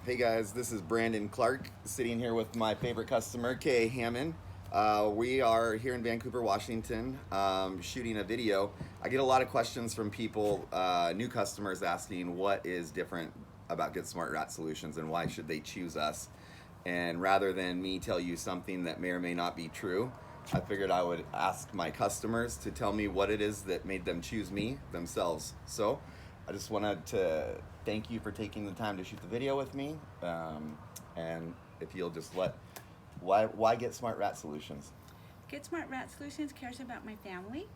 Hey guys, this is Brandon Clark sitting here with my favorite customer, Kay Hammond. We are here in Vancouver, Washington, shooting a video. I get a lot of questions from people, new customers, asking what is different about Get Smart Rat Solutions and why should they choose us. And rather than me tell you something that may or may not be true, I figured I would ask my customers to tell me what it is that made them choose me themselves. So I just wanted to thank you for taking the time to shoot the video with me. And if you'll just why Get Smart Rat Solutions? Get Smart Rat Solutions cares about my family,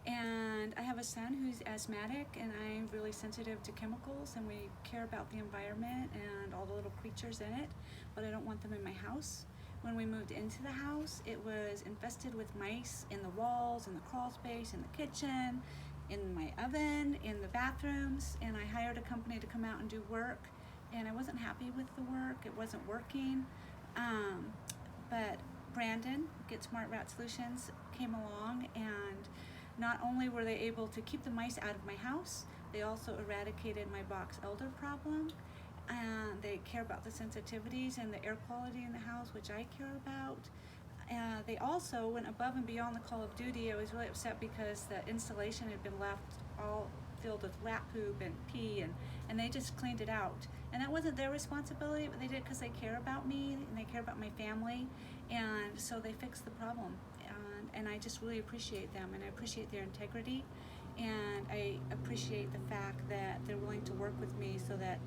and I have a son who's asthmatic, and I'm really sensitive to chemicals, and we care about the environment and all the little creatures in it, but I don't want them in my house. When we moved into the house, it was infested with mice in the walls, in the crawl space, in the kitchen, in my oven, in the bathrooms, and I hired a company to come out and do work, and I wasn't happy with the work. It wasn't working. But Brandon, Get Smart Rat Solutions, came along, and not only were they able to keep the mice out of my house, they also eradicated my box elder problem, and they care about the sensitivities and the air quality in the house, which I care about. They also went above and beyond the call of duty. I was really upset because the installation had been left all filled with rat poop and pee, and they just cleaned it out. And that wasn't their responsibility, but they did because they care about me and they care about my family, and so they fixed the problem. And I just really appreciate them, and I appreciate their integrity, and I appreciate the fact that they're willing to work with me so that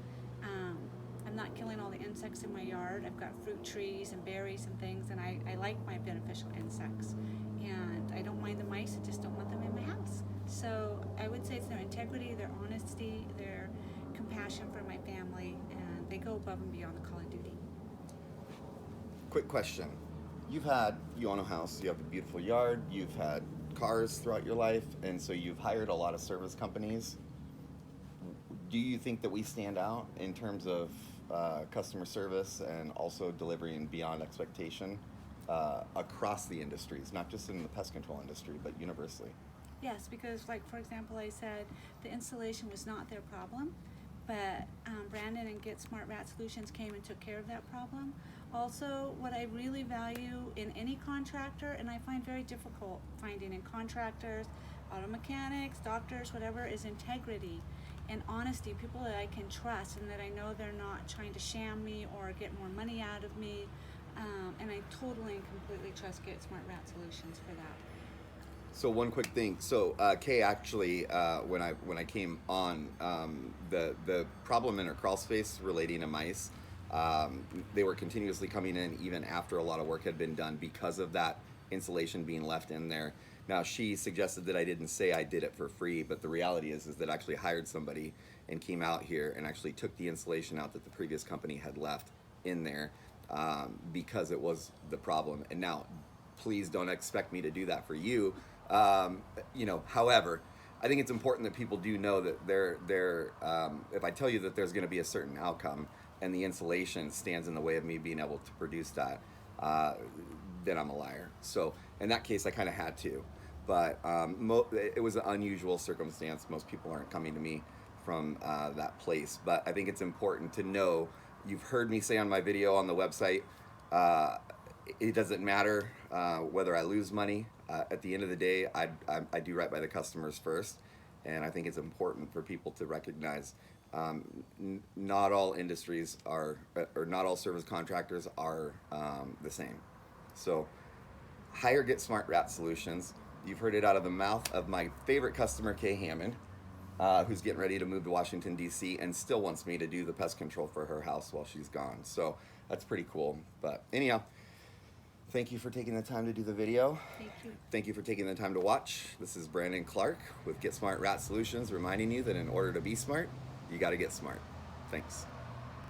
I'm not killing all the insects in my yard. I've got fruit trees and berries and things, and I like my beneficial insects. And I don't mind the mice, I just don't want them in my house. So I would say it's their integrity, their honesty, their compassion for my family, and they go above and beyond the call of duty. Quick question. You own a house, you have a beautiful yard, you've had cars throughout your life, and so you've hired a lot of service companies. Do you think that we stand out in terms of customer service and also delivering beyond expectation across the industries, not just in the pest control industry, but universally? Yes, because like for example, I said the installation was not their problem, but Brandon and Get Smart Rat Solutions came and took care of that problem. Also, what I really value in any contractor, and I find very difficult finding in contractors, auto mechanics, doctors, whatever, is integrity and honesty, people that I can trust and that I know they're not trying to sham me or get more money out of me. And I totally and completely trust Get Smart Rat Solutions for that. So one quick thing. So Kay actually, when I came on, the problem in her crawl space relating to mice, they were continuously coming in even after a lot of work had been done because of that insulation being left in there. Now she suggested that I didn't say I did it for free, but the reality is that I actually hired somebody and came out here and actually took the insulation out that the previous company had left in there because it was the problem. And now, please don't expect me to do that for you. However, I think it's important that people do know that if I tell you that there's going to be a certain outcome and the insulation stands in the way of me being able to produce that, then I'm a liar. So in that case, I kind of had to, but it was an unusual circumstance. Most people aren't coming to me from that place, but I think it's important to know. You've heard me say on my video on the website, it doesn't matter whether I lose money. At the end of the day, I do right by the customers first, and I think it's important for people to recognize not all industries are, or not all service contractors are the same. So hire Get Smart Rat Solutions. You've heard it out of the mouth of my favorite customer, Kay Hammond, who's getting ready to move to Washington, D.C. and still wants me to do the pest control for her house while she's gone. So that's pretty cool. But anyhow, thank you for taking the time to do the video. Thank you. Thank you for taking the time to watch. This is Brandon Clark with Get Smart Rat Solutions, reminding you that in order to be smart, you got to get smart. Thanks.